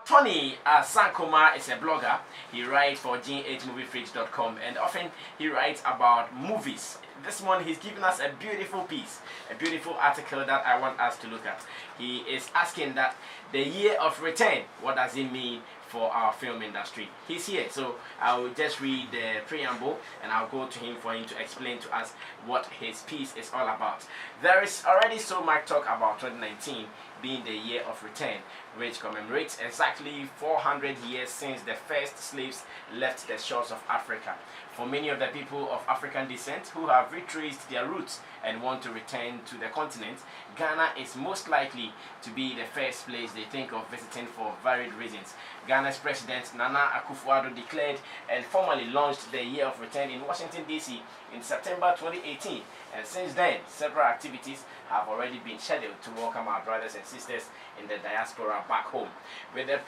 Tony Sankoma is a blogger. He writes for gh and often he writes about movies. This morning he's giving us a beautiful piece, a beautiful article that I want us to look at. He is asking that the year of return, what does it mean for our film industry? He's here, so I will just read the preamble and I'll go to him for him to explain to us what his piece is all about. There is already so much talk about 2019 being the year of return, which commemorates exactly 400 years since the first slaves left the shores of Africa. For many of the people of African descent who have retraced their roots and want to return to the continent, Ghana is most likely to be the first place they think of visiting for varied reasons. Ghana's President Nana Akufo-Addo declared and formally launched the Year of Return in Washington, D.C. in September 2018, and since then, several activities have already been scheduled to welcome our brothers and sisters in the diaspora back home. With the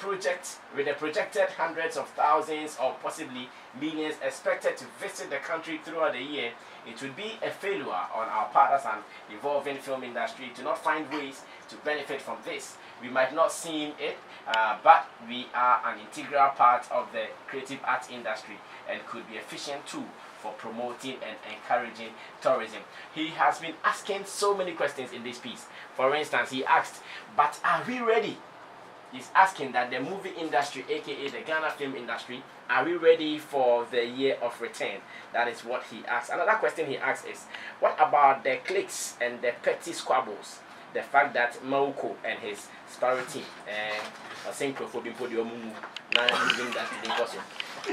projected hundreds of thousands or possibly millions expected to visit the country throughout the year, it would be a failure on our part as an evolving film industry to not find ways to benefit from this. We might not seem it, but we are an integral part of the creative arts industry and could be efficient too for promoting and encouraging tourism. He has been asking so many questions in this piece. For instance, he asked, but are we ready? He's asking that the movie industry, aka the Ghana film industry, are we ready for the year of return? That is what he asked. Another question he asked is, what about the cliques and the petty squabbles? The fact that Mauko and his Sparrow team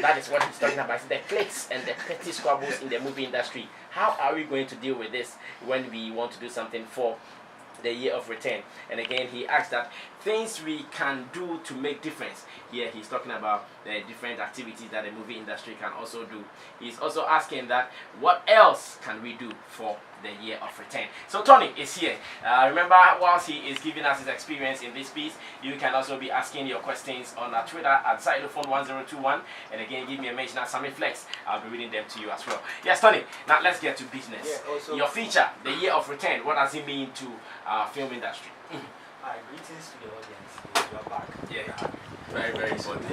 that is what he's talking about. The cliques and the petty squabbles in the movie industry. How are we going to deal with this when we want to do something for the year of return? And again, he asked that things we can do to make difference. Here he's talking about the different activities that the movie industry can also do. He's also asking that what else can we do for the year of return? So Tony is here. Remember, whilst he is giving us his experience in this piece, you can also be asking your questions on our Twitter at Xylophone1021, and again give me a mention at Sammy Flex. I'll be reading them to you as well. Yes, Tony, now let's get to business. Yeah, your feature, the year of return, what does it mean to our film industry? Hi, greetings to the audience. You are back. Yeah, very, very important.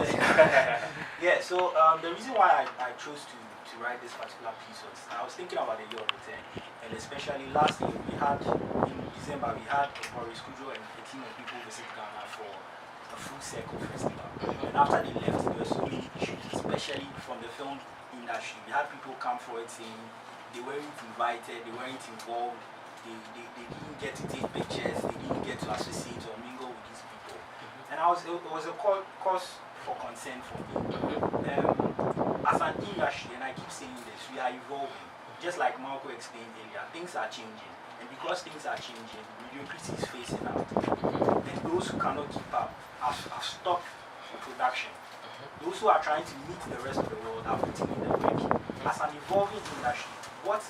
Yeah, so the reason why I chose to write this particular piece was I was thinking about the year of return, and especially last year we had, in December, we had Boris Kudrow and a team of people visit Ghana for a full circle festival. And after they left, there were so many issues, especially from the film industry. We had people come forward saying they weren't invited, they weren't involved, they didn't get to take pictures, they didn't get to associate or mingle with these people. And it was a cause for concern for me. As an industry, and I keep saying this, we are evolving. Just like Marco explained earlier, things are changing. And because things are changing, mediocrity is facing out. And those who cannot keep up have stopped production. Those who are trying to meet the rest of the world are putting in the work. As an evolving industry, what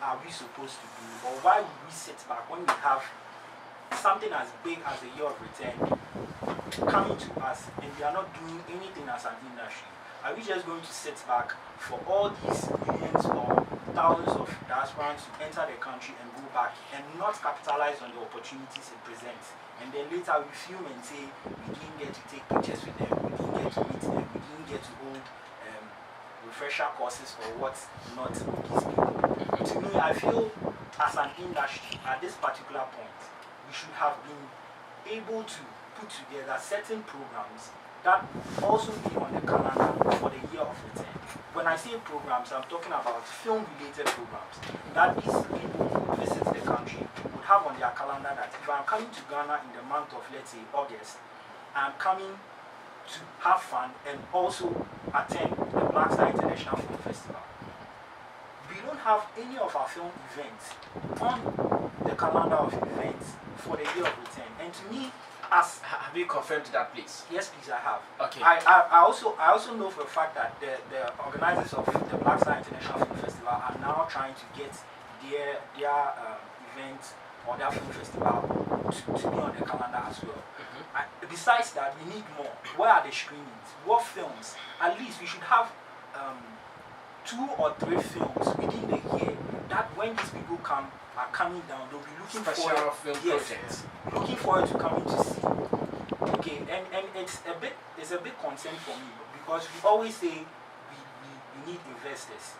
are we supposed to do? Or why would we sit back when we have something as big as the year of return coming to us and we are not doing anything as an industry? Are we just going to sit back for all these millions or thousands of diasporans to enter the country and go back and not capitalize on the opportunities it presents? And then later we fume and say we didn't get to take pictures with them, we didn't get to meet them, we didn't get to hold refresher courses or what not with these people. To me, I feel as an industry at this particular point, we should have been able to put together certain programs that also be on the calendar for the year of return. When I say programs, I'm talking about film-related programs that these people who visit the country would have on their calendar that if I'm coming to Ghana in the month of, let's say, August, I'm coming to have fun and also attend the Black Star International Film Festival. We don't have any of our film events on the calendar of events for the year of return. And to me, have you confirmed that, please? Yes, please, I have. Okay. I also know for a fact that the organizers of the Black Star International Film Festival are now trying to get their event or their film festival to be on the calendar as well. Besides that, we need more. Where are the screenings? What films? At least we should have 2 or 3 films within the year that when these people are coming down, they'll be looking forward looking forward to coming to see. Okay, and it's a bit it's a big concern for me because we always say we need investors.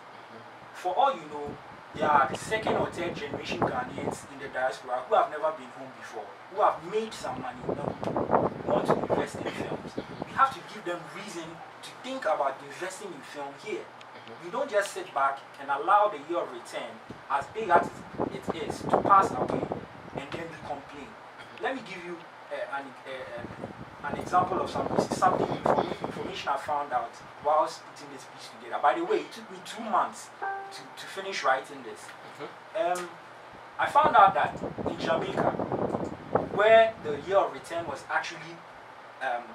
For all you know, there are second or third generation Ghanaians in the diaspora who have never been home before, who have made some money, now want to invest in films. We have to give them reason to think about investing in film here. We don't just sit back and allow the year of return, as big as it is, to pass away and then we complain. Let me give you an example of something information I found out whilst putting this piece together. By the way, it took me 2 months to finish writing this. I found out that in Jamaica, where the year of return was actually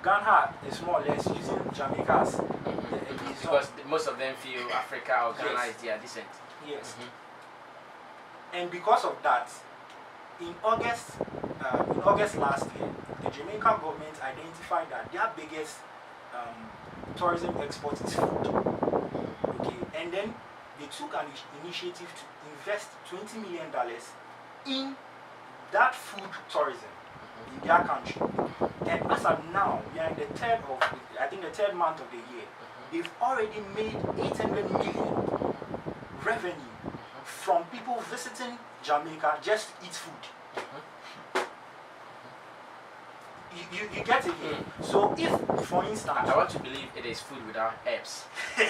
Ghana is more or less using Jamaica as because most of them feel Africa or Ghana is their descent. Yes. And because of that, in August last year, the Jamaican government identified that their biggest tourism export is food. Okay, and then they took an initiative to invest $20 million in that food tourism in their country. And as of now, we are in the third month of the year. They've already made 800 million revenue from people visiting Jamaica just to eat food. You get it here. So if, for instance, I want to believe it is food without herbs. Or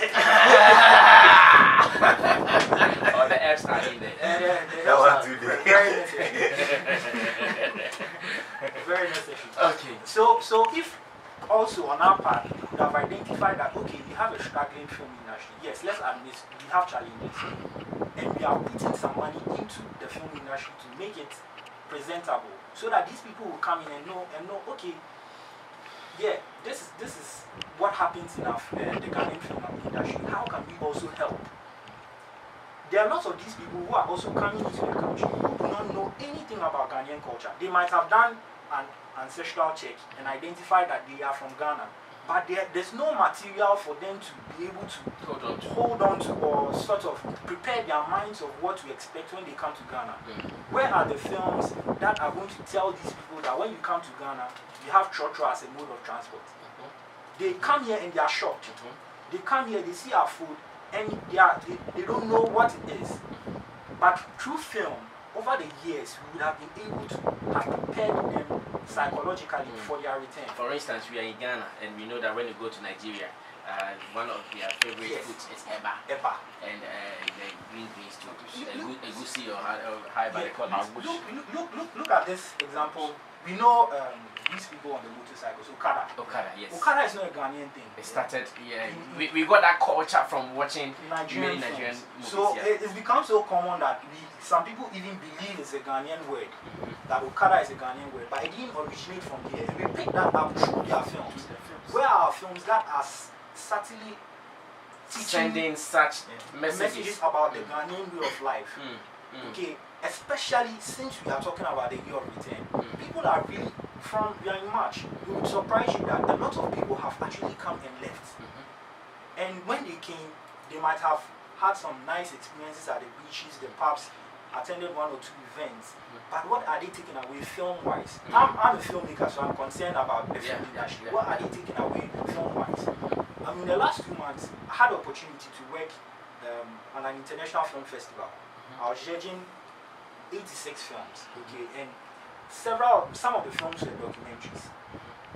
the herbs are in there. That was today. Very necessary. Very necessary. Okay. So if also on our part we could have identified that okay, we have a struggling film industry. Yes, let's admit we have challenges, and we are putting some money into the film industry to make it presentable, so that these people will come in and know okay, yeah, this is what happens in our the Ghanaian film industry. How can we also help? There are lots of these people who are also coming into the country who do not know anything about Ghanaian culture. They might have done an ancestral check and identified that they are from Ghana, but there's no material for them to be able to hold on to or sort of prepare their minds of what to expect when they come to Ghana. Where are the films that are going to tell these people that when you come to Ghana, you have trotro as a mode of transport? They come here and they are shocked. They come here, they see our food, and they don't know what it is. But through film, over the years, we would have been able to have prepared them psychologically for their return. For instance, we are in Ghana, and we know that when you go to Nigeria, one of their favorite foods is eba. And the green beans too. Egusi or however they call it. Look at this example. We know these people on the motorcycles, Okada. Yes. Okada is not a Ghanaian thing. It started, we got that culture from watching Nigerian movies. So it's become so common that some people even believe it's a Ghanaian word, that Okada is a Ghanaian word, but it didn't originate from here. We picked that up through their films. Where are films that are subtly sending such messages about the Ghanaian way of life? Okay, especially since we are talking about the year of return. People are really we are in March. It would surprise you that a lot of people have actually come and left. And when they came, they might have had some nice experiences at the beaches, the pubs, attended 1 or 2 events. But what are they taking away film-wise? I'm a filmmaker, so I'm concerned about the film industry. What are they taking away film-wise? I mean, the last 2 months, I had the opportunity to work on an international film festival. I was judging 86 films, okay, and some of the films were documentaries.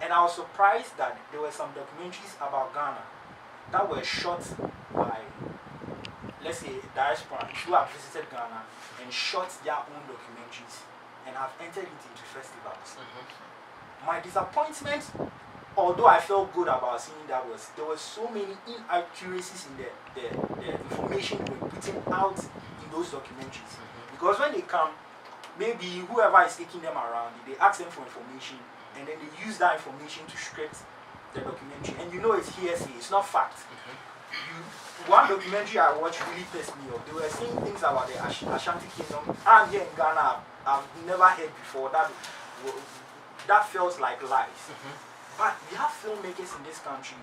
And I was surprised that there were some documentaries about Ghana that were shot by, let's say, diasporans who have visited Ghana and shot their own documentaries and have entered it into festivals. My disappointment, although I felt good about seeing that, was there were so many inaccuracies in the information we were putting out in those documentaries. Because when they come, maybe whoever is taking them around, they ask them for information, and then they use that information to script the documentary. And you know it's hearsay, it's not fact. One documentary I watched really pissed me off. They were saying things about the Ashanti Kingdom. I'm here in Ghana, I've never heard before. That feels like lies. But we have filmmakers in this country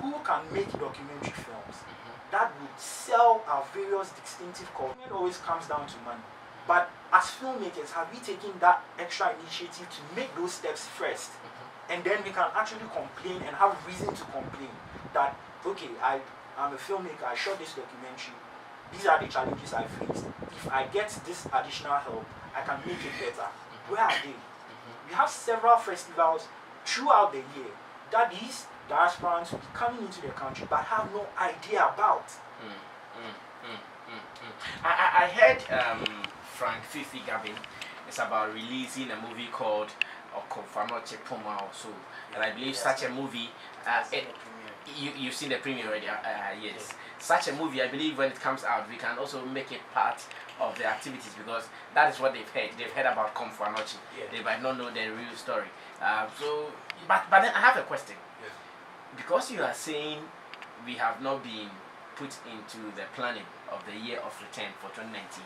who can make documentary films that would sell our various distinctive culture. It always comes down to money. But as filmmakers, have we taken that extra initiative to make those steps first? And then we can actually complain and have reason to complain that, okay, I'm a filmmaker, I shot this documentary, these are the challenges I faced. If I get this additional help, I can make it better. Where are they? We have several festivals throughout the year that these diasporans will be coming into the country but have no idea about. I heard Frank Fifi Gabin is about releasing a movie called Okonfanoche Puma also, and I believe such a movie. You've seen the premiere already. Yes, such a movie. I believe when it comes out, we can also make it part of the activities because that is what they've heard. They've heard about Okonfanoche. They might not know the real story. But then I have a question. Because you are saying we have not been put into the planning of the year of return for 2019,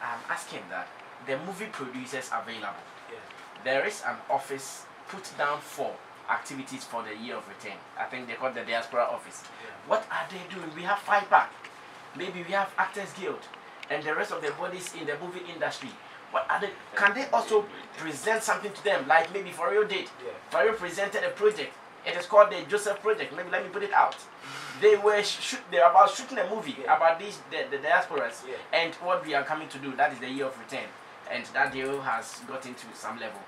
I'm asking that the movie producers available, there is an office put down for activities for the year of return. I think they call it the diaspora office. What are they doing? We have FIPAC, maybe we have Actors Guild, and the rest of the bodies in the movie industry. What are they? Can they also present something to them? Like maybe Fario did. Fario presented a project. It is called the Joseph Project. Maybe let me put it out. They were about shooting a movie about the diasporas and what we are coming to do. That is the year of return, and that deal has gotten to some level.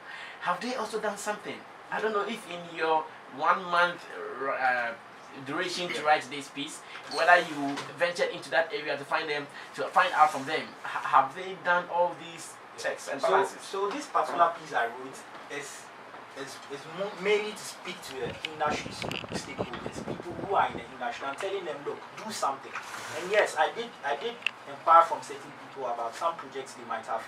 Have they also done something? I don't know if in your 1 month duration to write this piece, whether you ventured into that area to find out from them. Have they done all these checks and balances? So this particular piece I wrote is mainly to speak to the industry stakeholders, people who are in the industry, and telling them, look, do something. And yes, I did inquire from certain people about some projects they might have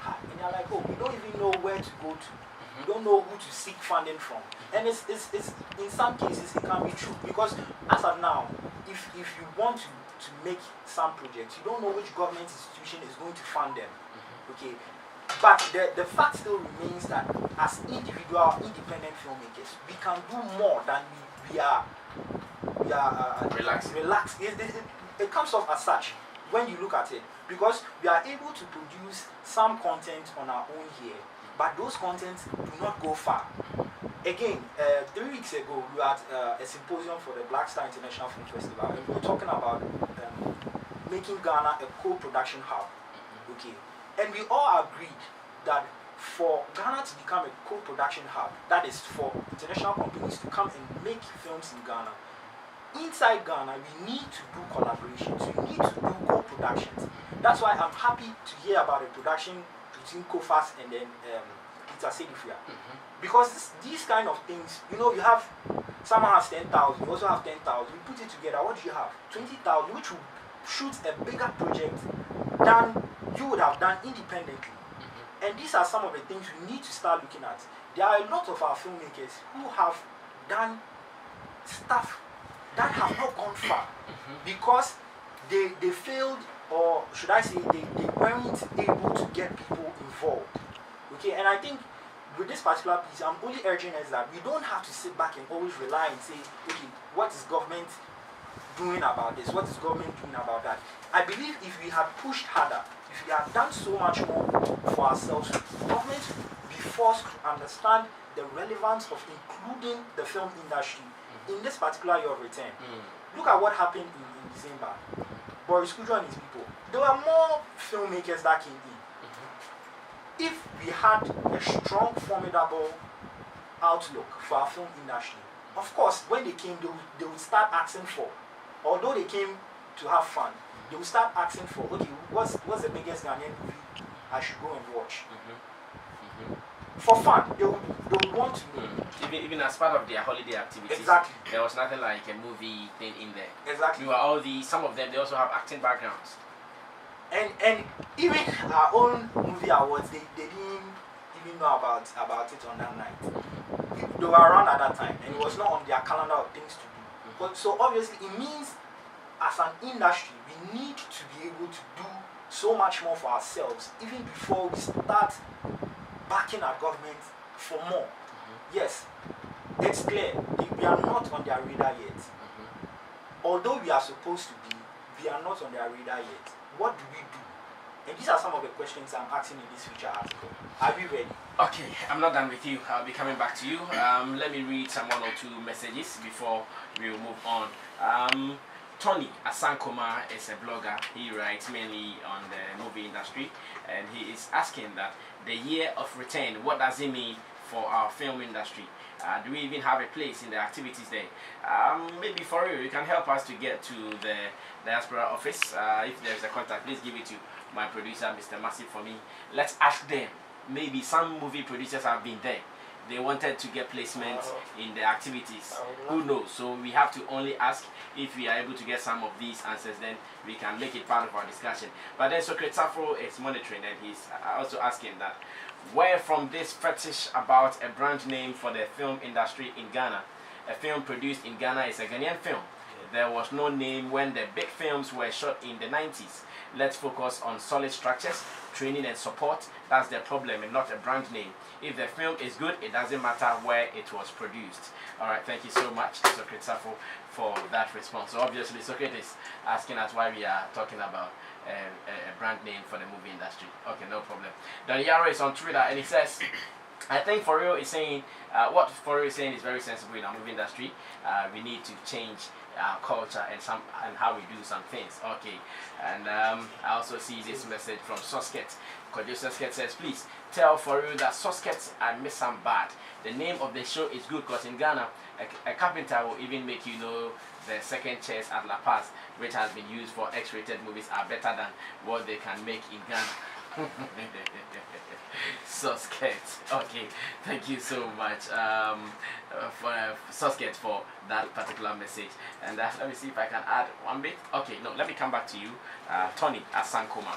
had, and they're like, oh, we don't even know where to go to. We don't know who to seek funding from. And it's in some cases it can be true, because as of now, if you want to make some projects, you don't know which government institution is going to fund them. Okay. But the fact still remains that as individual independent filmmakers, we can do more than we are relaxed. It comes off as such when you look at it, because we are able to produce some content on our own here, but those contents do not go far. Again, 3 weeks ago, we were at a symposium for the Black Star International Film Festival, and we were talking about making Ghana a co-production hub. Okay. And we all agreed that for Ghana to become a co-production hub, that is for international companies to come and make films in Ghana, inside Ghana, we need to do collaborations, we need to do co-productions. That's why I'm happy to hear about a production between Kofas and then Peter Sedifia. Because these kind of things, you know, you have, someone has 10,000, you also have 10,000, you put it together, what do you have? 20,000, which will shoot a bigger project than you would have done independently. And these are some of the things we need to start looking at. There are a lot of our filmmakers who have done stuff that have not gone far because they failed, or should I say they weren't able to get people involved. Okay, and I think with this particular piece, I'm only urging us that we don't have to sit back and always rely and say, okay, what is government doing about this? What is government doing about that? I believe if we had pushed harder, if we had done so much more for ourselves, government would be forced to understand the relevance of including the film industry in this particular year of return. Look at what happened in December. Boris Kudro and his people. There were more filmmakers that came in. If we had a strong, formidable outlook for our film industry, of course, when they came, they would start asking for, although they came to have fun, they will start asking for, okay, what's the biggest Ghanaian movie I should go and watch? For fun, they would want to know. Even as part of their holiday activities. Exactly. There was nothing like a movie thing in there. Exactly. We were some of them, they also have acting backgrounds. And even our own movie awards, they didn't even know about it on that night. They were around at that time, and it was not on their calendar of things to do. But so obviously, it means as an industry, we need to be able to do so much more for ourselves, even before we start backing our government for more. Yes, it's clear, we are not on their radar yet. Although we are supposed to be, we are not on their radar yet. What do we do? And these are some of the questions I'm asking in this feature article. Are we ready? Okay, I'm not done with you. I'll be coming back to you. Let me read some 1 or 2 messages before we will move on. Tony Asankoma is a blogger. He writes mainly on the movie industry, and he is asking that the year of return, what does it mean for our film industry? Do we even have a place in the activities there? Maybe for you can help us to get to the diaspora office. If there's a contact, please give it to my producer, Mr. Massive, for me. Let's ask them. Maybe some movie producers have been there. They wanted to get placement in the activities. Who knows? So we have to only ask. If we are able to get some of these answers, then we can make it part of our discussion. But then Socrates Afro is monitoring, and he's also asking that where from this fetish about a brand name for the film industry in Ghana. A film produced in Ghana is a Ghanaian film. There was no name when the big films were shot in the 90s. Let's focus on solid structures, training and support. That's the problem, and not a brand name. If the film is good, it doesn't matter where it was produced. Alright, thank you so much, Socrates Afro, for that response. So obviously Socrates is asking us why we are talking about a brand name for the movie industry. Okay, no problem. Don Yaro is on Twitter, and he says, I think Forio is saying, what Forio is saying is very sensible in our movie industry. We need to change our culture and how we do some things. Okay, and I also see this message from Sosket. Kojo Sosket says, please tell Forio that Sosket and Miss Sam Bad. The name of the show is good because in Ghana, a carpenter will even make you know the second chairs at La Paz, which has been used for X-rated movies, are better than what they can make in Ghana. Sosket. Okay, thank you so much for Sosket for that particular message. And let me see if I can add one bit. Okay, no, let me come back to you, Tony Asankoma.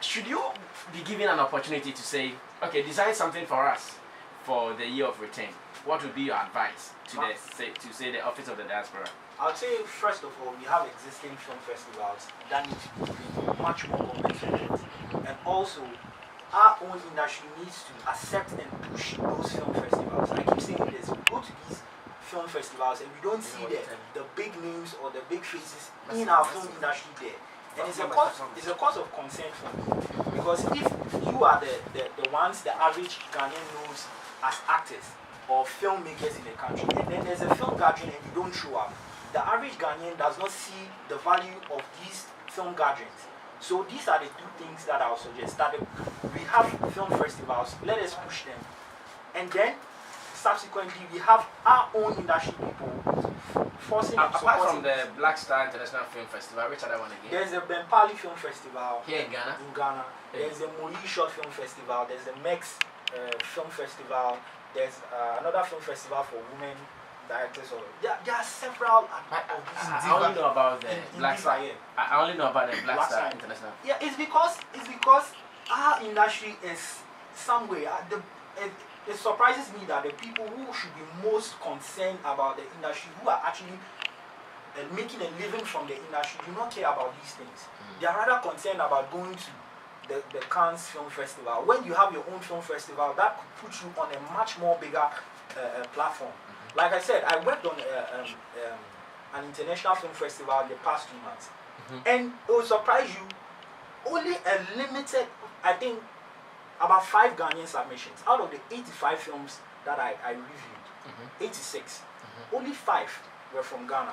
Should you be given an opportunity to say, okay, design something for us for the year of return, what would be your advice to the Office of the Diaspora? I would say, first of all, we have existing film festivals that need to be much more competitive. And also, our own industry needs to accept and push those film festivals. I keep saying this, we go to these film festivals and we don't see the big names or the big faces in our film industry there. And it's a cause of concern for me. Because if you are the ones the average Ghanaian knows as actors or filmmakers in the country, and then there's a film gathering and you don't show up, the average Ghanaian does not see the value of these film gatherings. So these are the 2 things that I'll suggest. That we have film festivals, let us push them. And then, subsequently, we have our own industry people forcing and supporting. Apart from the Black Star International Film Festival, which other one again? There's the Bempali Film Festival. Here in Ghana? In Ghana. There's the Moli Short Film Festival. There's the Mex Film Festival. There's another film festival for women directors. There are several of these. I only know about the Black Star. I only know about the Black Star International. Yeah, it's because our industry is somewhere. It surprises me that the people who should be most concerned about the industry, who are actually making a living from the industry, do not care about these things. They are rather concerned about going to the Cannes Film Festival. When you have your own film festival, that could put you on a much more bigger platform. Like I said, I worked on an international film festival the past 2 months. And it will surprise you, only a limited, I think, about 5 Ghanaian submissions. Out of the 85 films that I reviewed, 86, only 5 were from Ghana.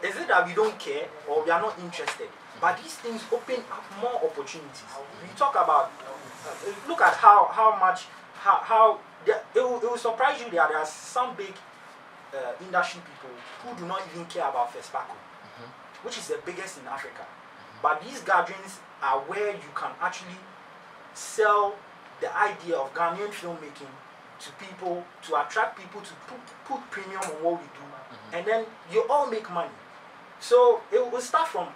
Is it that we don't care or we are not interested? But these things open up more opportunities. We talk about, look at it will surprise you that there are some big industry people who do not even care about FESPACO, which is the biggest in Africa. But these gatherings are where you can actually sell the idea of Ghanaian filmmaking to people, to attract people to put premium on what we do, and then you all make money. So it will start from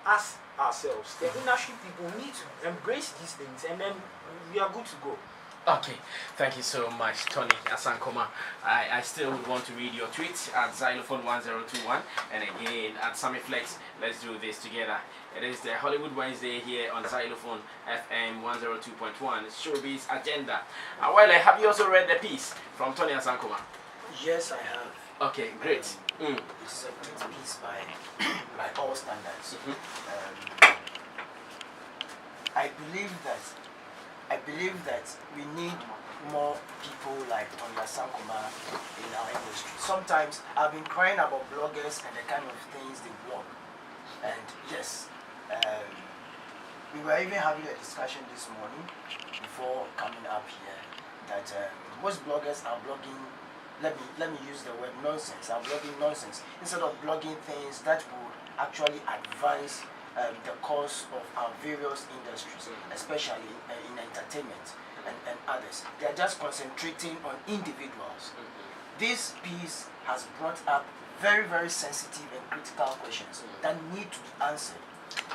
us ourselves. The industry people need to embrace these things, and then we are good to go. Okay, thank you so much, Tony Asankoma. I still want to read your tweets at Xylophone1021 and again at Summiflex. Let's do this together. It is the Hollywood Wednesday here on Xylophone FM 102.1 Showbiz Agenda. Well, have you also read the piece from Tony Asankoma? Yes, I have. Okay, great. It's a great piece by all standards. I believe that we need more people like Tonya Sankoma in our industry. Sometimes I've been crying about bloggers and the kind of things they blog. And yes, we were even having a discussion this morning before coming up here that most bloggers are blogging. Let me use the word nonsense. Are blogging nonsense instead of blogging things that would actually advance the cause of our various industries, especially in entertainment and others. They are just concentrating on individuals. This piece has brought up very, very sensitive and critical questions that need to be answered.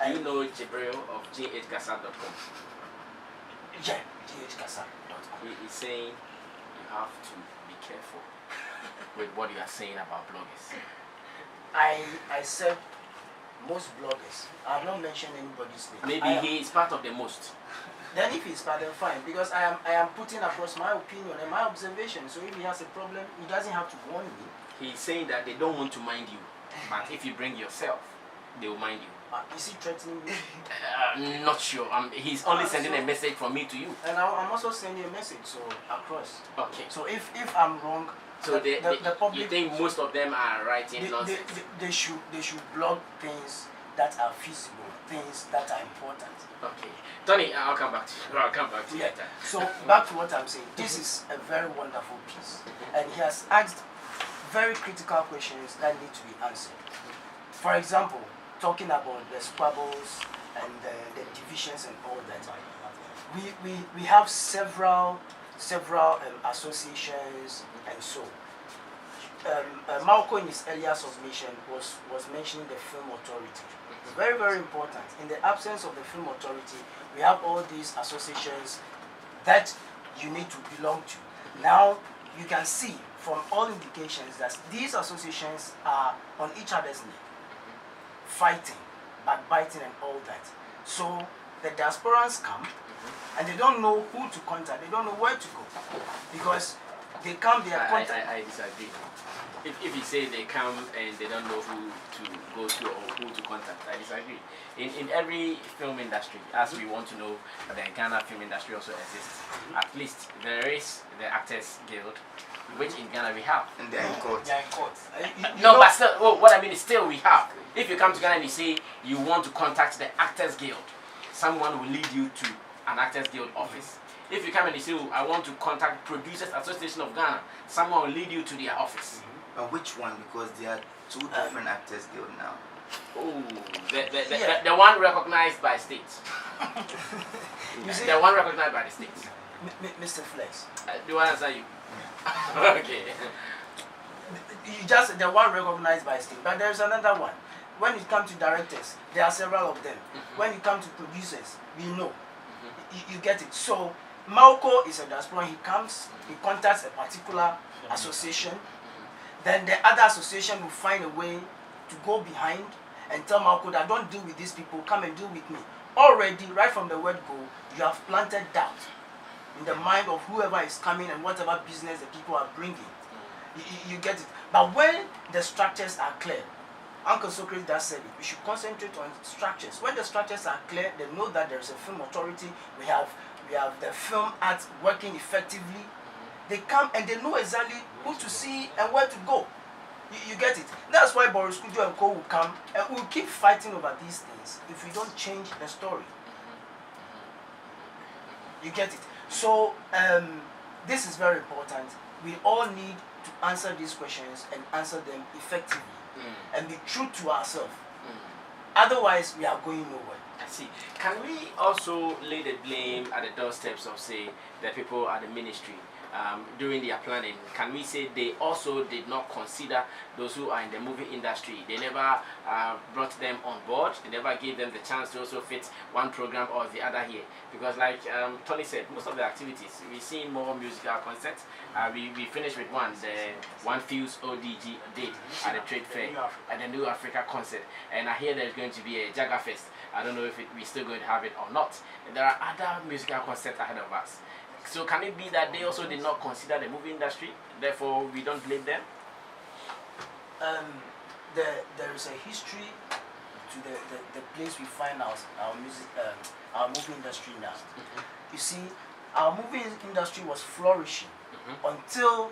Do you know Jibril of ghkasa.com? Yeah, ghkasa.com. He is saying you have to be careful with what you are saying about bloggers. I said most bloggers. I have not mentioned anybody's name. Maybe he is part of the most. Then if he's part, then fine. Because I am putting across my opinion and my observation. So if he has a problem, he doesn't have to warn me. He's saying that they don't want to mind you, but if you bring yourself, they will mind you. Is he threatening me? Not sure. He's only sending a message from me to you. And I'm also sending a message across. Okay. So if I'm wrong, so the public, you think most of them are writing nonsense? They should blog things that are feasible, things that are important. Okay. Tony, I'll come back to you. I'll come back to you later. So back to what I'm saying. This is a very wonderful piece, and he has asked very critical questions that need to be answered. For example, talking about the squabbles and the divisions and all that. We have several associations and so. Malcolm in his earlier submission was mentioning the Film Authority. Very, very important. In the absence of the Film Authority, we have all these associations that you need to belong to. Now, you can see from all indications that these associations are on each other's neck, fighting, backbiting and all that. So the diasporans come and they don't know who to contact, they don't know where to go. Because they come, they are contacted. I disagree. If you say they come and they don't know who to go to or who to contact, I disagree. In every film industry, as we want to know that the Ghana film industry also exists, at least there is the Actors Guild, which in Ghana we have. And they're in court. They are in court. No, but still, what I mean is still we have. If you come to Ghana and you say you want to contact the Actors Guild, someone will lead you to an Actors Guild office. If you come and you say, I want to contact Producers Association of Ghana, someone will lead you to their office. Which one? Because there are two different Actors Guild now. Oh, the one recognized by states. The one recognized by the states. Mr. Flex. Do I answer you? Okay. You just the one recognized by state, but there is another one. When it comes to directors, there are several of them. When it comes to producers, we know. You get it. So Malco is a diaspora. He comes, he contacts a particular association. Then the other association will find a way to go behind and tell Malco that don't deal with these people, come and deal with me. Already, right from the word go, you have planted doubt in the mind of whoever is coming and whatever business the people are bringing. You get it. But when the structures are clear, Uncle Socrates does said it, we should concentrate on structures. When the structures are clear, they know that there is a film authority, we have the film act working effectively. They come and they know exactly who to see and where to go. You get it. That's why Boris Kujo and Co will come and we'll keep fighting over these things if we don't change the story. You get it. So this is very important. We all need to answer these questions and answer them effectively and be true to ourselves. Otherwise, we are going nowhere. I see. Can we also lay the blame at the doorsteps of, say, the people at the ministry? During their planning, can we say they also did not consider those who are in the movie industry? They never brought them on board. They never gave them the chance to also fit one program or the other here. Because like Tony said, most of the activities, we've seen more musical concerts. We finished with the One Fuse ODG date at the trade fair, at the New Africa concert. And I hear there's going to be a Jagger Fest. I don't know if we're still going to have it or not. And there are other musical concerts ahead of us. So can it be that they also did not consider the movie industry, therefore we don't blame them? There is a history to the place we find our music, our movie industry now. You see, our movie industry was flourishing until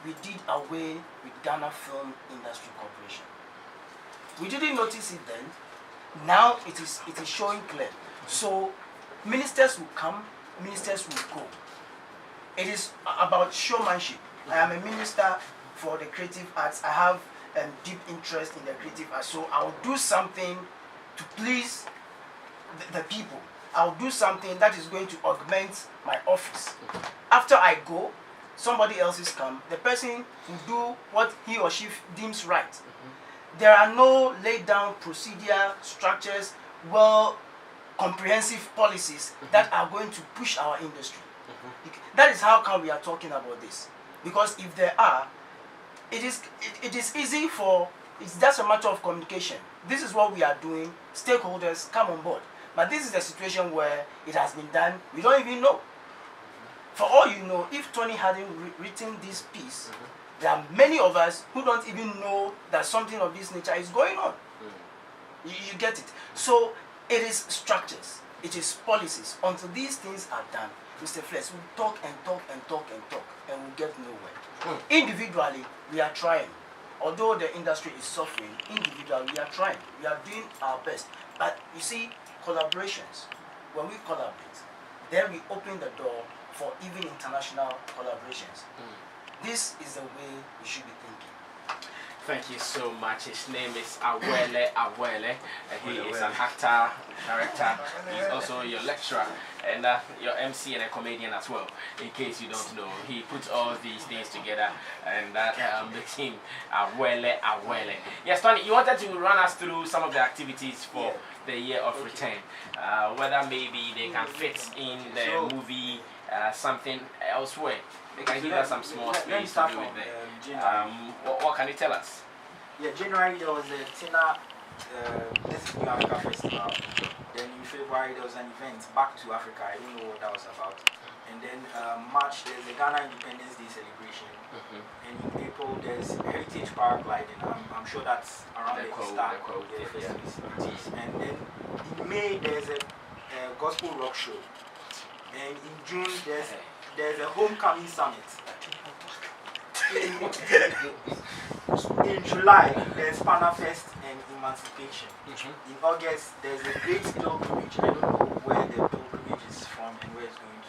we did away with Ghana Film Industry Corporation. We didn't notice it then. Now it is showing clear. So ministers will come, ministers will go. It is about showmanship. I am a minister for the creative arts. I have deep interest in the creative arts. So I'll do something to please the people. I'll do something that is going to augment my office. After I go, somebody else is come. The person will do what he or she deems right. There are no laid down procedure, structures, comprehensive policies that are going to push our industry. That is how come we are talking about this. Because if there are, it is easy for, it's just a matter of communication. This is what we are doing, stakeholders come on board. But this is the situation where it has been done, we don't even know. For all you know, if Tony hadn't written this piece, there are many of us who don't even know that something of this nature is going on. You get it? So it is structures, it is policies. Until these things are done, Mr. Flex, we talk and talk and talk and talk, and we get nowhere. Individually, we are trying. Although the industry is suffering, individually, we are trying. We are doing our best. But you see, collaborations, when we collaborate, then we open the door for even international collaborations. This is the way we should be thinking. Thank you so much. His name is Awele Awele. He is an actor, director. He's also your lecturer and your MC and a comedian as well. In case you don't know, he puts all these things together, and that makes him Awele Awele. Yes, Tony, you wanted to run us through some of the activities for the year of return. Whether maybe they can fit in the movie, something elsewhere. They can give us some small space to do it there. What can you tell us? Yeah, January there was a Tina this is New Africa Festival. Then in February there was an event, Back to Africa. I don't know what that was about. And then March there's a Ghana Independence Day celebration. And in April there's Heritage Paragliding. I'm sure that's around the start of the festivities. And then in May there's a gospel rock show. And in June there's a homecoming summit. In July there's Pana Fest and Emancipation. In August there's a great pilgrimage. I don't know where the pilgrimage is from and where it's going to.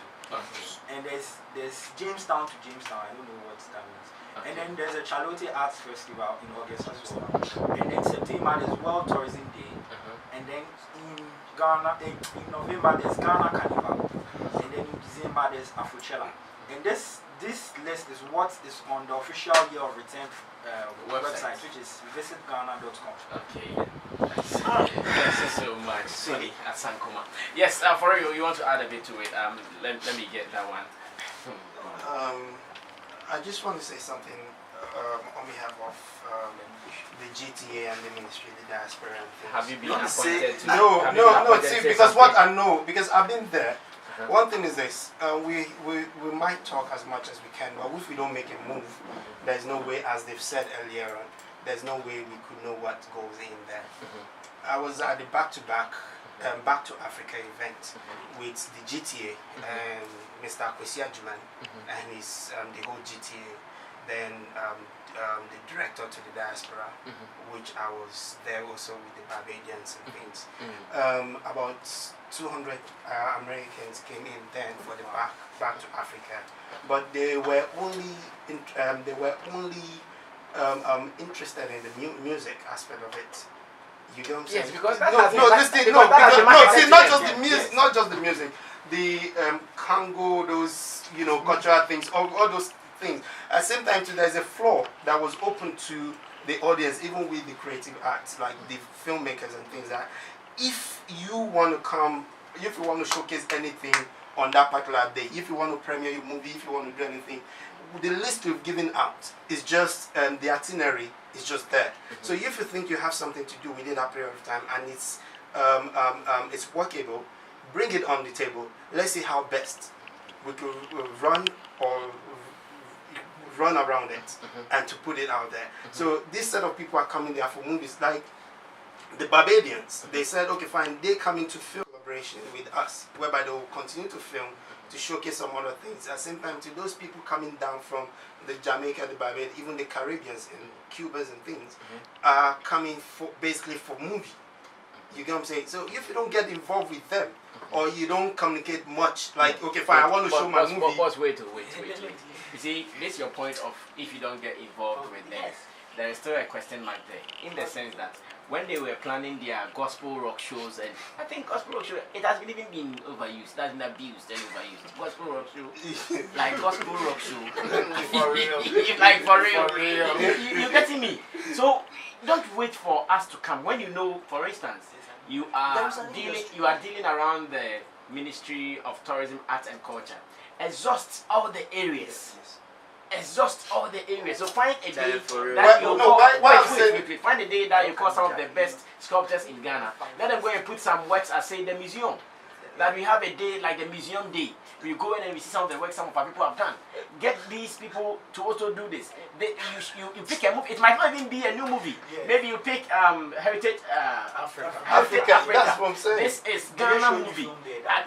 And there's Jamestown to Jamestown. I don't know what that means. And then there's a Charlotte Arts Festival in August as well. And then September there's World Tourism Day. And then in Ghana, in November there's Ghana Carnival. And then in December there's Afrochella. And this list is what is on the official year of return website, which is visitghana.com. Okay. Thank you so much, Sonny Asankoma. Yes, for you want to add a bit to it. Let me get that one. I just want to say something on behalf of the GTA and the ministry, the diaspora and things. Have you been appointed to? No, see, because what I know, because I've been there. One thing is this, we might talk as much as we can, but if we don't make a move, there's no way, as they've said earlier on, there's no way we could know what goes in there. I was at the Back to Africa event with the GTA and Mr. Kwesi Ajuman and his the whole GTA, then the director to the diaspora, which I was there also with the Barbadians and things. About 200 Americans came in then for the back to Africa, but they were only interested in the music aspect of it. You know what I'm saying? Yes, because not just the music, the Congo, those cultural things, all those things. At the same time, too, there's a floor that was open to the audience, even with the creative arts, like the filmmakers and things like that. If you want to come, if you want to showcase anything on that particular day, if you want to premiere your movie, if you want to do anything, the list we've given out is just the itinerary is just there. So if you think you have something to do within that period of time and it's workable, bring it on the table. Let's see how best we could run around it and to put it out there. So this set of people are coming there for movies like the Barbadians, they said, okay, fine, they come into film collaboration with us, whereby they will continue to film to showcase some other things. At the same time, to those people coming down from the Jamaica, the Barbados, even the Caribbeans and Cubans and things, are coming for basically for movie. You get what I'm saying? So if you don't get involved with them, or you don't communicate much, like, okay, fine, I want to show my movie. Wait. You see, this is your point of if you don't get involved with them. There is still a question mark there, in the sense that when they were planning their gospel rock shows, and I think gospel rock show, it has even been overused, that's been abused and overused. Gospel rock show, like gospel rock show, For real. like for real. You getting me? So don't wait for us to come. When you know, for instance, you are dealing around the Ministry of Tourism, Arts and Culture. Exhaust all the areas. Exhaust all the areas. So find a day that you call. Wait. Find a day that you call some of the best sculptors in Ghana. Let them go and put some works at, say, the museum. That we have a day like the museum day. We go in and we see some of the work some of our people have done. Get these people to also do this. You pick a movie. It might not even be a new movie. Maybe you pick Heritage Africa. That's what I'm saying. This is Ghana movie.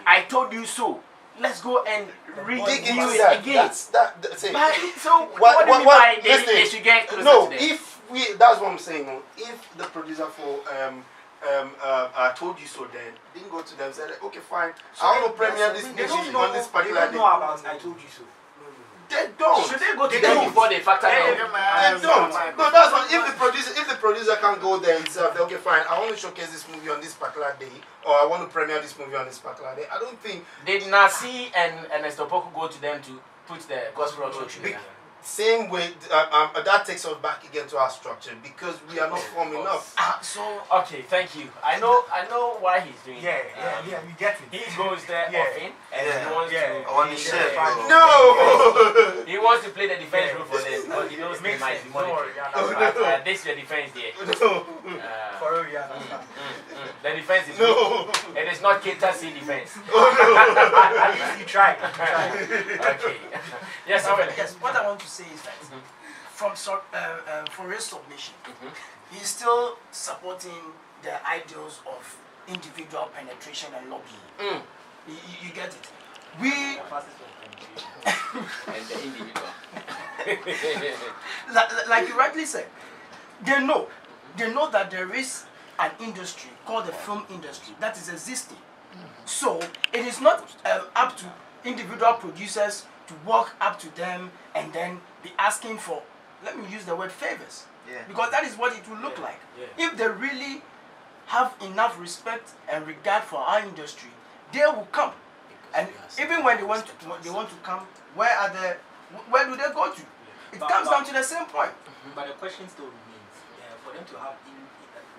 I told you so. Let's go and Dig review into it that. again. That's it. But, so what do you mean by they should get closer no, to them? if we, that's what I'm saying. If the producer for I told you so, then didn't go to them, said, okay, fine, I want to premiere this movie on this particular They day. don't know about I told you so. They don't. Should they go to them before they factor They out? don't. No, that's what. If the producer can't go there himself, then, okay, fine. I want to showcase this movie on this particular day, or I want to premiere this movie on this particular day. I don't think. Did Nasi and Estopoku go to them to put the gospel rock show together? Same way, that takes us back again to our structure because we are not firm enough. So okay, thank you. I know why he's doing Yeah, it. you get it. He goes there often and he wants to. I want to share. No. He wants to play the defense role for them, but he knows they might be monitoring. But this is your defense there. No. For real, yeah. The defense is No. It is not Keita C defense. You try. Okay. Yes, Yes, what I want to say is that for his submission, he's still supporting the ideals of individual penetration and lobbying. You get it? We and the individual. like you rightly said, they know that there is an industry called the film industry that is existing. So it is not up to individual producers to walk up to them and then be asking for, let me use the word, favors. Because that is what it will look like. If they really have enough respect and regard for our industry, they will come. And even when they want to come, where do they go to? It comes down to the same point. But the question still remains, for them to have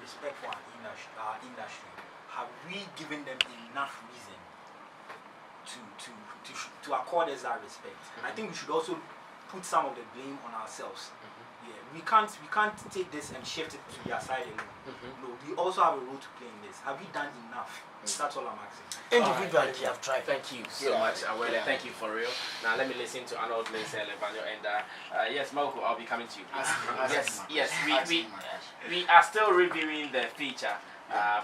respect for our industry, have we given them enough reason to accord us that respect? I think we should also put some of the blame on ourselves. We can't take this and shift it to their side alone. No, we also have a role to play in this. Have we done enough? That's all I'm asking. Individually, you have tried. Thank you so much, Awele. Thank you for real. Now let me listen to Arnold Lindsay Lebanyo, and yes, Malco, I'll be coming to you. Yes. We are still reviewing the feature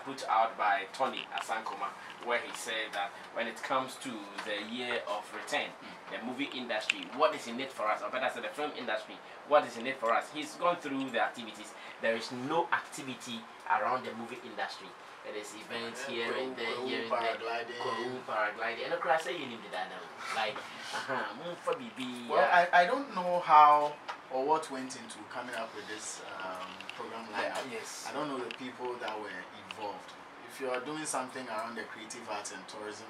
put out by Tony Asankoma, where he said that when it comes to the year of return, the movie industry, what is in it for us, or better said, the film industry, what is in it for us? He's gone through the activities. There is no activity around the movie industry. There is events here and there, paragliding. And I say you need that now. Like, well, I don't know how or what went into coming up with this program lineup. Yes. I don't know the people that were involved. If you are doing something around the creative arts and tourism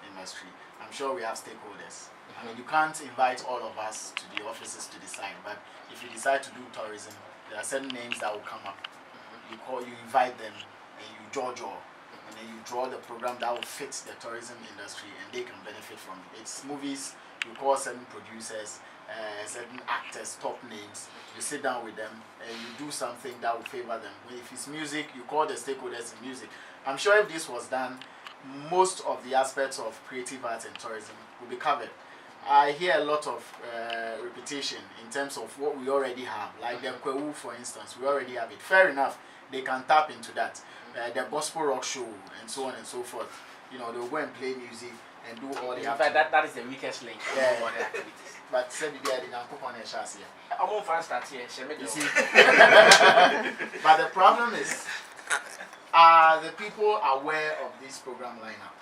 industry, I'm sure we have stakeholders. I mean, you can't invite all of us to the offices to decide, but if you decide to do tourism, there are certain names that will come up. You invite them, and you draw, and then you draw the program that will fit the tourism industry, and they can benefit from it. It's movies, you call certain producers, certain actors, top names, you sit down with them, and you do something that will favor them. If it's music, you call the stakeholders in music. I'm sure if this was done, most of the aspects of creative arts and tourism will be covered. I hear a lot of repetition in terms of what we already have. Like the Kwewu, for instance, we already have it. Fair enough, they can tap into that. The gospel rock show and so on and so forth. You know, they'll go and play music and do all they have to do. That is the weakest link. Yeah. For the activities. But said the idea and cook on a chassis. I'm on fast start here. You see, but the problem is, are the people aware of this program lineup?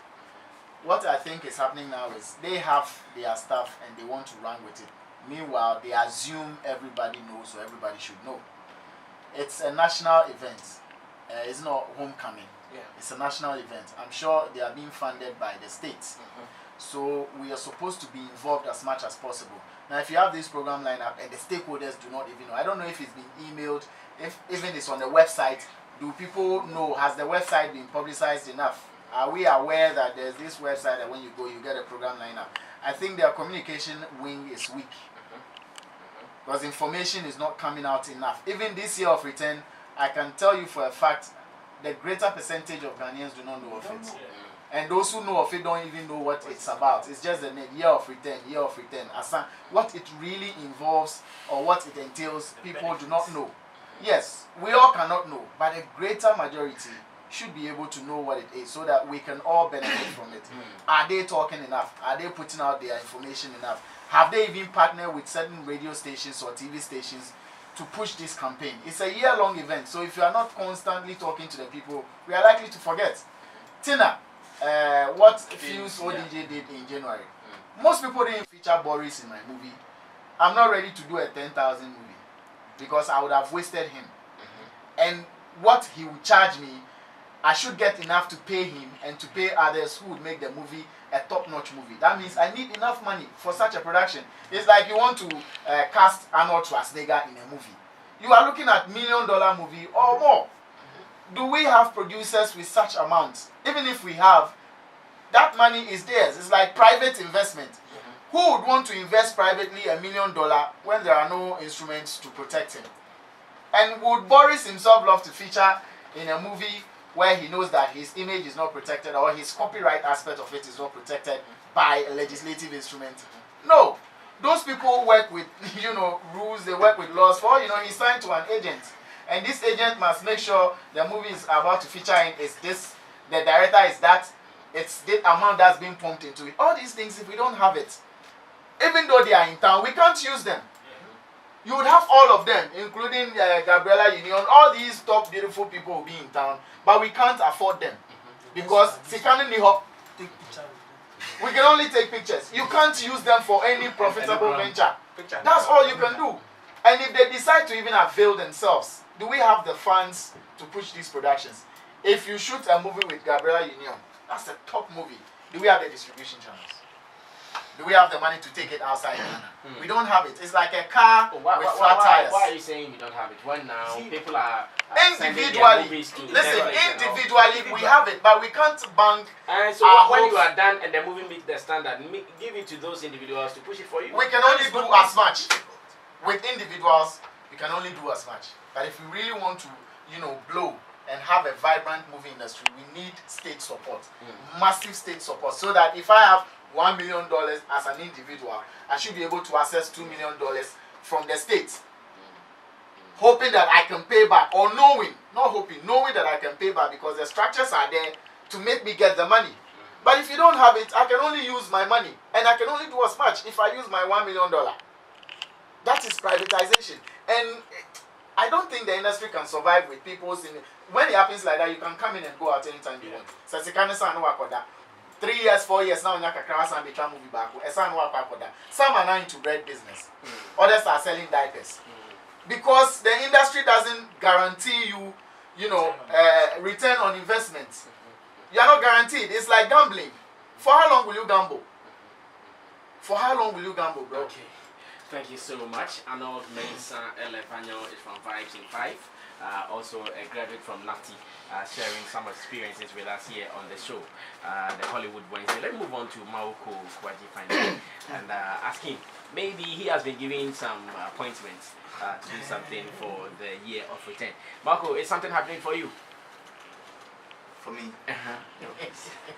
What I think is happening now is they have their stuff and they want to run with it. Meanwhile, they assume everybody knows, or everybody should know. It's a national event. It's not homecoming. Yeah. It's a national event. I'm sure they are being funded by the states. So we are supposed to be involved as much as possible. Now, if you have this program lineup and the stakeholders do not even know, I don't know if it's been emailed, if even it's on the website. Do people know? Has the website been publicized enough? Are we aware that there's this website that when you go, you get a program lineup? I think their communication wing is weak because information is not coming out enough. Even this year of return, I can tell you for a fact, the greater percentage of Ghanaians do not know of it. And those who know of it don't even know what it's about. It's just the name, year of return, year of return. What it really involves or what it entails, people do not know. Yes, we all cannot know, but a greater majority should be able to know what it is so that we can all benefit from it. Are they talking enough? Are they putting out their information enough? Have they even partnered with certain radio stations or TV stations to push this campaign? It's a year-long event, so if you are not constantly talking to the people, we are likely to forget. Tina, what Fuse ODJ did in January. Most people didn't feature Boris in my movie. I'm not ready to do a 10,000 movie because I would have wasted him. And what he would charge me, I should get enough to pay him and to pay others who would make the movie a top-notch movie. That means I need enough money for such a production. It's like you want to cast Arnold Schwarzenegger in a movie. You are looking at $1 million movie or more. Do we have producers with such amounts? Even if we have, that money is theirs. It's like private investment. Who would want to invest privately $1 million when there are no instruments to protect him? And would Boris himself love to feature in a movie where he knows that his image is not protected or his copyright aspect of it is not protected by a legislative instrument? No. Those people work with, rules, they work with laws. He's signed to an agent. And this agent must make sure the movie is about to feature in is this, the director is that, it's the amount that's being pumped into it. All these things, if we don't have it, even though they are in town, we can't use them. You would have all of them, including Gabriela Union, all these top beautiful people will be in town, but we can't afford them. Because we can only take pictures. You can't use them for any profitable venture. That's all you can do. And if they decide to even avail themselves, do we have the funds to push these productions? If you shoot a movie with Gabriela Union, that's a top movie. Do we have the distribution channels? Do we have the money to take it outside Ghana? We don't have it. It's like a car with flat tires. Why are you saying we don't have it? When now people are individually, individually we have it, but we can't bank. And so when you are done and the movie meets the standard, give it to those individuals to push it for you. We can only do as much. With individuals, we can only do as much. But if we really want to, blow and have a vibrant movie industry, we need state support, massive state support, so that if I have $1 million as an individual, I should be able to access $2 million from the state, hoping that I can pay back, or knowing that I can pay back because the structures are there to make me get the money. But if you don't have it, I can only use my money, and I can only do as much if I use my $1 million. That is privatization. And I don't think the industry can survive with people saying, when it happens like that, you can come in and go out anytime you want. So 3 years, 4 years now, movie back. Some are now into bread business. Others are selling diapers. Because the industry doesn't guarantee you, return on investment. You are not guaranteed. It's like gambling. For how long will you gamble? For how long will you gamble, bro? Okay. Thank you so much. Arnold Mensah Elefanyo is from Vibes in 5. Also a graduate from NAFTI, sharing some experiences with us here on the show, the Hollywood Wednesday. Let's move on to Maoko Kwaji finally and ask him. Maybe he has been giving some appointments to do something for the year of return. Maoko, is something happening for you? For me,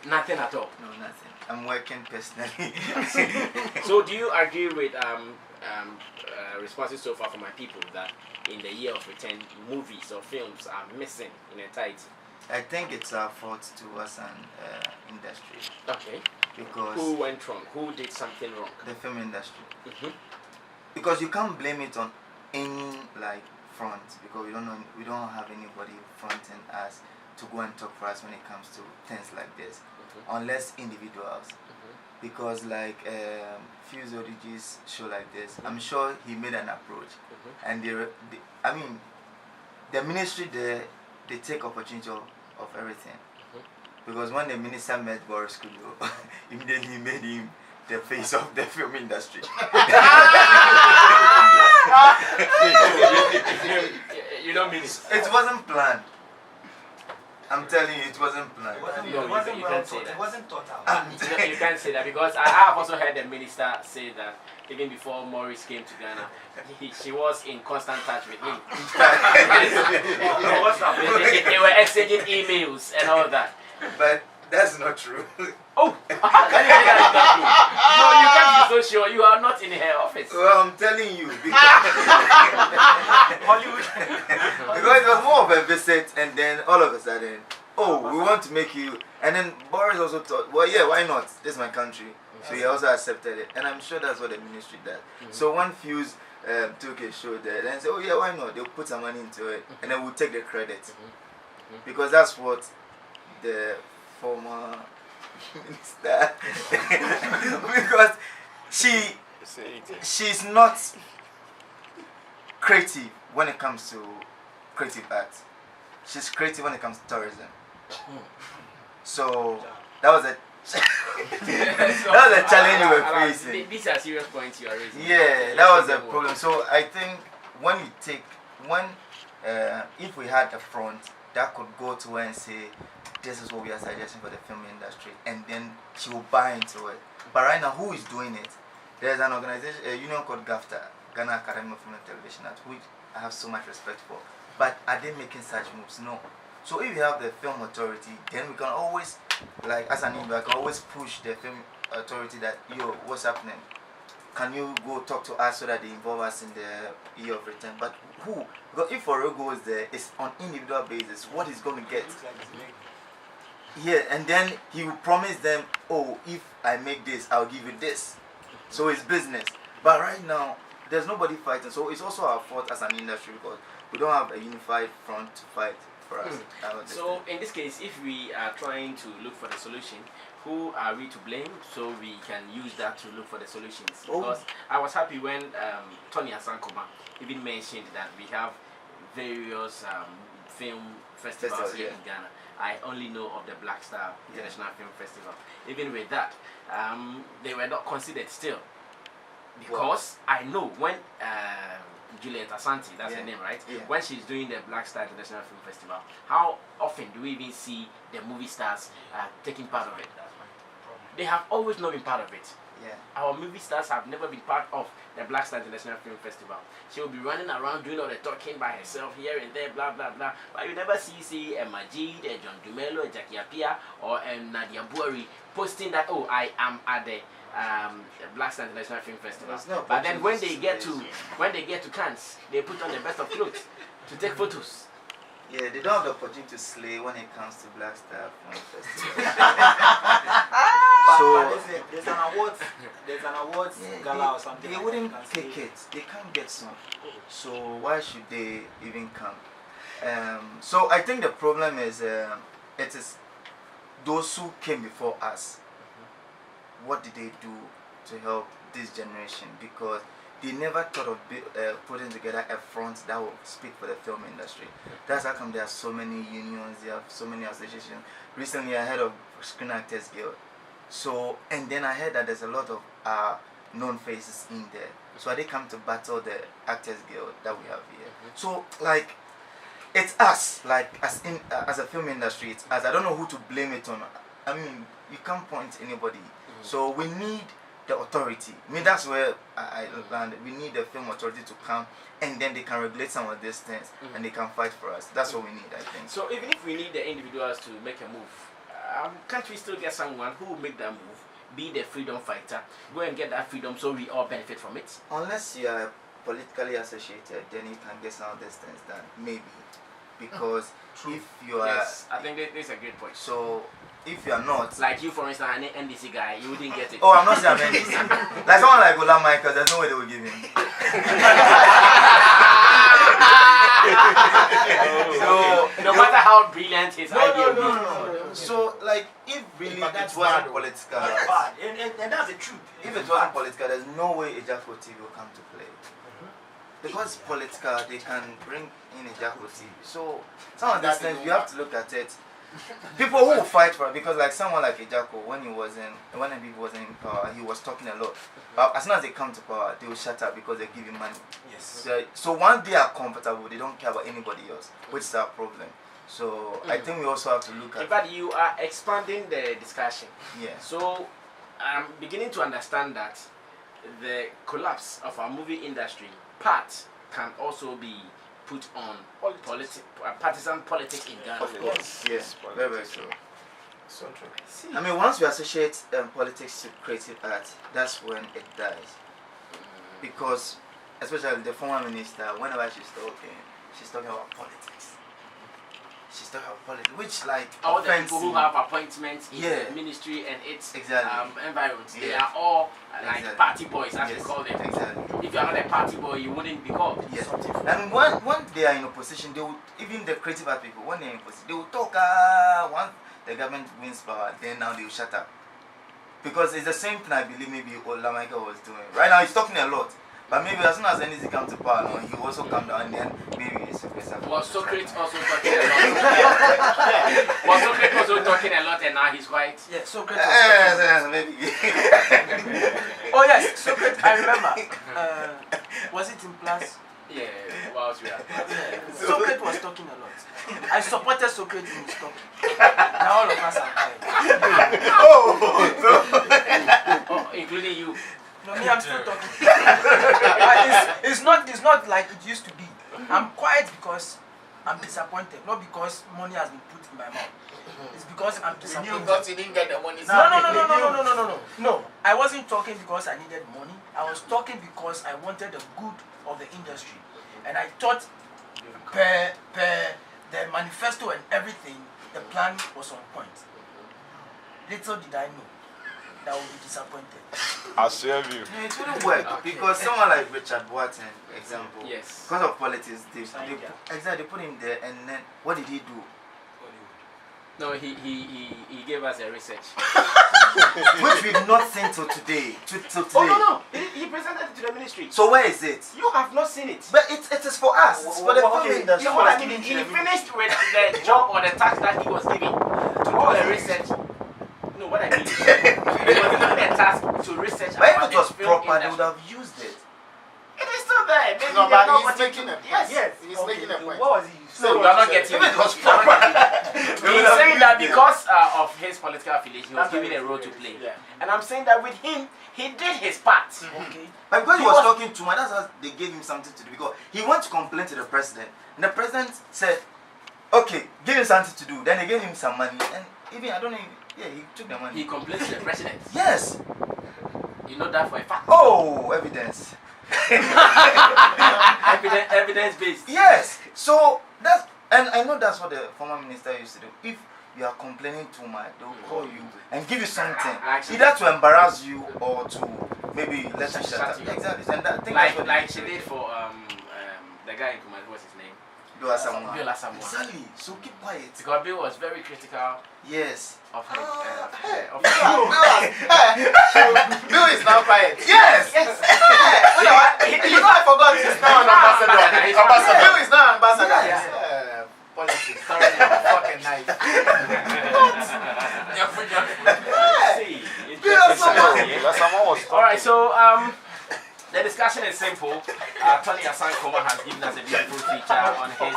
Nothing at all. no, nothing. I'm working personally. So do you agree with responses so far from my people that in the year of return, movies or films are missing in entirety? I think it's our fault to us and industry Okay. because Who went wrong? Who did something wrong? the film industry. Mm-hmm. Because you can't blame it on any like front because we don't have anybody fronting us to go and talk for us when it comes to things like this, unless individuals. Because like Fuse ODG's show like this, I'm sure he made an approach, and I mean, the ministry they take opportunity of everything. Because when the minister met Boris Kudo, immediately he made him the face of the film industry. You don't mean it. It wasn't planned. I'm telling you, it wasn't planned. You can't say that. It wasn't thought out. You can't say that because I have also heard the minister say that even before Maurice came to Ghana, she was in constant touch with him. They were exchanging emails and all that. But that's not true. Oh, how can you say that is not true? No, you can't be so sure. You are not in her office. Well, I'm telling you because Hollywood. because it was more of a visit, and then all of a sudden, oh, we want to make you. And then Boris also thought, well, yeah, why not? This is my country, so he also accepted it, and I'm sure that's what the ministry does. So when Fuse took a show there, then say, oh yeah, why not? They'll put some money into it, and then we'll take the credit because that's what the former minister because she's not creative when it comes to creative arts. She's creative when it comes to tourism. So that was a that was a challenge we were facing. These are serious points you are raising. Yeah, that was a problem. So I think when if we had a front that could go to her and say, this is what we are suggesting for the film industry, and then she will buy into it. But right now, who is doing it? There's an organization, a union called GAFTA, Ghana Academy of Film and Television, which I have so much respect for. But are they making such moves? No. So if you have the film authority, then we can always, like as an individual, I can always push the film authority that, yo, what's happening? Can you go talk to us so that they involve us in the year of return? But who? Because if for real goes there, it's on individual basis. What he's going to get? Yeah, and then he will promise them, oh, if I make this, I'll give you this. So it's business. But right now, there's nobody fighting. So it's also our fault as an industry because we don't have a unified front to fight for us. So in this case, if we are trying to look for the solution, who are we to blame so we can use that to look for the solutions? Because I was happy when Tony Asankoma even mentioned that we have various film festivals here in Ghana. I only know of the Black Star International Film Festival. Even with that, they were not considered still. Because I know when Juliet Asante, that's her name, right? Yeah. When she's doing the Black Star International Film Festival, how often do we even see the movie stars taking part of it? They have always not been part of it. Yeah. Our movie stars have never been part of the Black Star International Film Festival. She will be running around doing all the talking by herself here and there, blah blah blah. But you never see a Majid, a John Dumelo, a Jackie Apia, or Nadia Buari posting that, oh, I am at the Black Star International Film Festival. No, but then when they get to Cannes, they put on the best of clothes to take photos. Yeah, they don't have the opportunity to slay when it comes to Black Star Film Festival. But there's an awards gala or something. They wouldn't take it. They can't get some. So why should they even come? So I think the problem is it is those who came before us. What did they do to help this generation? Because they never thought of putting together a front that will speak for the film industry. That's how come there are so many unions, there are so many associations. Recently I heard of Screen Actors Guild. So, and then I heard that there's a lot of known faces in there. So they come to battle the Actors Guild that we have here. So, like, it's us, like, as a film industry, it's us. I don't know who to blame it on. I mean, you can't point anybody. So we need the authority. I mean, that's where I landed. We need the film authority to come, and then they can regulate some of these things, and they can fight for us. That's what we need, I think. So even if we need the individuals to make a move, can't we still get someone who will make that move, be the freedom fighter, go and get that freedom so we all benefit from it? Unless you are politically associated, then you can get some of these things done, maybe. Because if you are... Yes, I think that's a great point. So, if you are not... Like you, for instance, an NDC guy, you wouldn't get it. Oh, I'm not saying I'm NDC. Like someone like Lament, because there's no way they will give him. So, no matter how brilliant his idea will be. No. So, like, if really But it that's wasn't bad. political, That's bad. And that's the truth. if it wasn't political, there's no way Ejako TV will come to play. Because political, they can bring in Ejako TV. So, some of these things, you have to look at it. People who will fight for it, because like someone like Ejako, when he wasn't in power, he was talking a lot. But as soon as they come to power, they will shut up because they give him money. Yes. So once they are comfortable, they don't care about anybody else, which is our problem. So I think we also have to look In at. fact, you are expanding the discussion. Yeah. So I'm beginning to understand that the collapse of our movie industry part can also be put on partisan politics in Ghana. Of course. Yes. Very, very true. So true. See. I mean, once we associate politics to creative art, that's when it dies. Because, especially the former minister, whenever she's talking about politics. She's talking about politics, which like all the offends people who me. have appointments in Yeah. the ministry and its Exactly. environment, they Yeah. are all like Exactly. party boys, as we Yes, call them. exactly. If you are not a party boy, you wouldn't be called. Yes. And when they are in opposition, they will, even the creative art people, when they are in opposition, they will talk. Once the government wins power, then now they will shut up. Because it's the same thing I believe maybe Olamaika was doing. Right now he's talking a lot. But maybe as soon as NDC comes to power, no, he will also come down and then maybe it's Was Socrates also talking a lot? Was Socrates also talking a lot and now he's quiet? Yeah, Socrates was talking. maybe. Oh yes, Socrates, I remember. Was it in class? Yeah, whilst we are. Yeah. Socrates was talking a lot. I supported Socrates in his talking. Now all of us are quiet. Oh, including you. No, me, I'm still talking. It's not like it used to be. I'm quiet because I'm disappointed, not because money has been put in my mouth. It's because I'm disappointed. You didn't get the money. No. I wasn't talking because I needed money. I was talking because I wanted the good of the industry. And I thought per the manifesto and everything, the plan was on point. Little did I know that I would be disappointed. I serve you. No, it wouldn't work because someone like Richard Wharton, example, Yes. because of politics, they put him there, and then what did he do? No, he gave us a research. Which we've not seen till today. Oh no, he presented it to the ministry. So where is it? You have not seen it. But it is for us. It's for the film industry. You know what I mean? He finished with the job or the task that he was given to do the research. No, what I mean is he was given a task to research But about if it was the film proper, they industry. would have used it. It is still there. Maybe No, they're but not he's watching making it. a point. Yes. He's making a point. What was he? So you are not getting If it was You are not proper, getting it. He's saying that because of his political affiliation, he was given a role to play. Yeah. And I'm saying that with him, he did his part. Okay. But because he He was was- talking too much, that's how they gave him something to do. Because he went to complain to the president, and the president said, "Okay, give him something to do." Then they gave him some money, and even I don't know. Yeah, he took the money. He complained to the president. Yes. You know that for a fact. Oh, evidence. Evidence based. Yes. So that's, and I know that's what the former minister used to do. If you are complaining too much, they will call you and give you something, Actually- either to embarrass you or to maybe let you shut Shut up. you. Exactly. And that, I think that's what Like they she did for the guy in Kumasi, what's his name? do as someone. Bill Asamoah. Exactly. So keep quiet. Because Bill was very critical Yes. of him. Bill is now quiet. Yes. Yes. You know, I forgot he's now an ambassador. He's now ambassador. Bill is now an ambassador. Yeah. Politics. Sorry, fucking knife. See, Someone was all right, so the discussion is simple. Tony Asankoma has given us a beautiful feature on his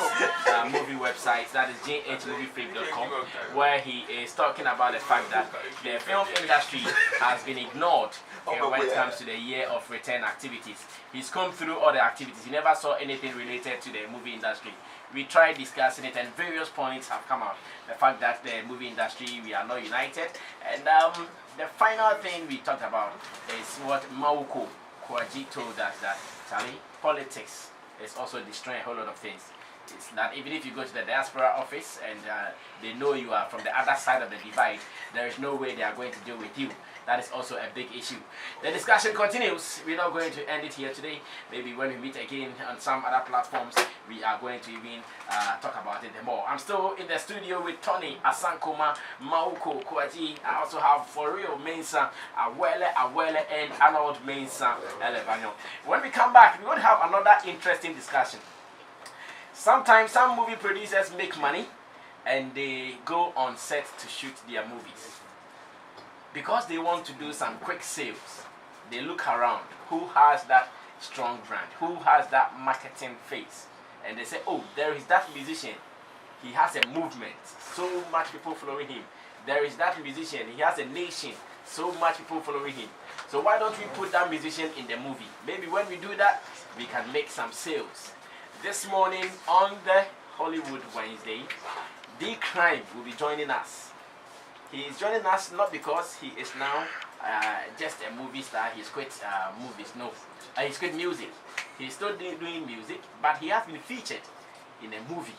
movie website. website, that is jhmoviefreak.com, where he is talking about the fact that the film industry has been ignored when it comes to the year of return activities. He's come through all the activities. He never saw anything related to the movie industry. We tried discussing it and various points have come out. The fact that the movie industry, we are not united. And the final thing we talked about is what Mauko Kwaji told us, that Charlie, politics is also destroying a whole lot of things. It's that even if you go to the diaspora office and they know you are from the other side of the divide, there is no way they are going to deal with you. That is also a big issue. The discussion continues. We're not going to end it here today. Maybe when we meet again on some other platforms, we are going to even talk about it more. I'm still in the studio with Tony, Asankoma, Mauko, Kwaji. I also have For Real Mensa, Awele, and Arnold Mensa, Elevanyo. When we come back, we're going to have another interesting discussion. Sometimes some movie producers make money and they go on set to shoot their movies. Because they want to do some quick sales, they look around. Who has that strong brand? Who has that marketing face? And they say, oh, there is that musician. He has a movement. So much people following him. There is that musician. He has a nation. So much people following him. So why don't we put that musician in the movie? Maybe when we do that, we can make some sales. This morning on the Hollywood Wednesday, D Crime will be joining us. He is joining us not because he is now just a movie star. He's quit movies. No, he's quit music. He's still doing music, but he has been featured in a movie.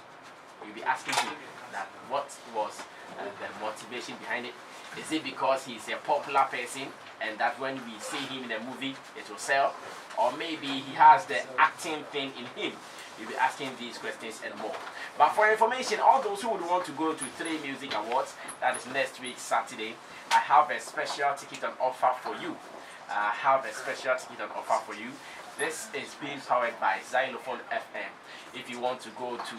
You'll be asking him that what was the motivation behind it. Is it because he's a popular person and that when we see him in a movie it will sell? Or maybe he has the acting thing in him? You'll be asking these questions and more. But for information, all those who would want to go to 3 Music Awards, that is next week Saturday, I have a special ticket on offer for you. This is being powered by Xylophone FM. If you want to go to,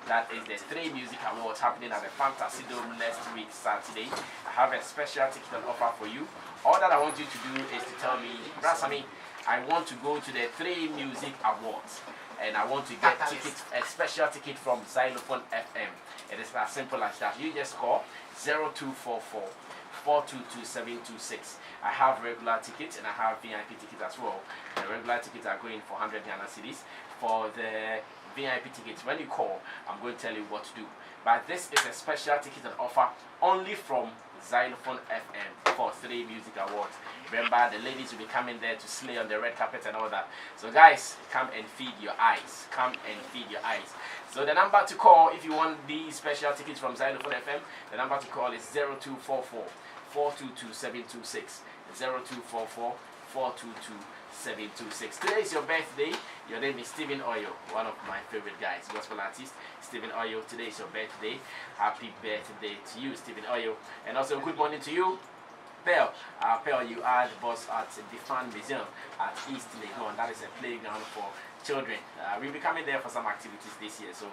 that is the 3 Music Awards happening at the Fantasy Dome next week Saturday, I have a special ticket on offer for you. All that I want you to do is to tell me, Brasami, I want to go to the 3 Music Awards and I want to get a special ticket from Xylophone FM. It is as simple as that. You just call 0244 422 I have regular tickets and I have VIP tickets as well. The regular tickets are going for 100 Ghana cedis. For the VIP tickets, when you call, I'm going to tell you what to do. But this is a special ticket and offer only from Xylophone FM for 3 Music Awards. Remember, the ladies will be coming there to slay on the red carpet and all that. So guys, come and feed your eyes. So the number to call if you want these special tickets from Xylophone FM, the number to call is 0244 422 726. 0244 422 726. Today is your birthday. Your name is Stephen Oyo, one of my favorite guys, gospel artist. Stephen Oyo, today is your birthday. Happy birthday to you, Stephen Oyo. And also good morning to you, Pearl. Pearl, you are the boss at the Fan Museum at East Legon. That is a playground for children. We'll be coming there for some activities this year, so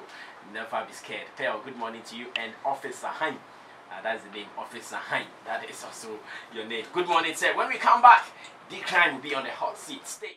never be scared. Pearl, good morning to you. And Officer Hein. That's the name, Officer Hein. That is also your name. Good morning, sir. When we come back, D Crime will be on the hot seat. Stay.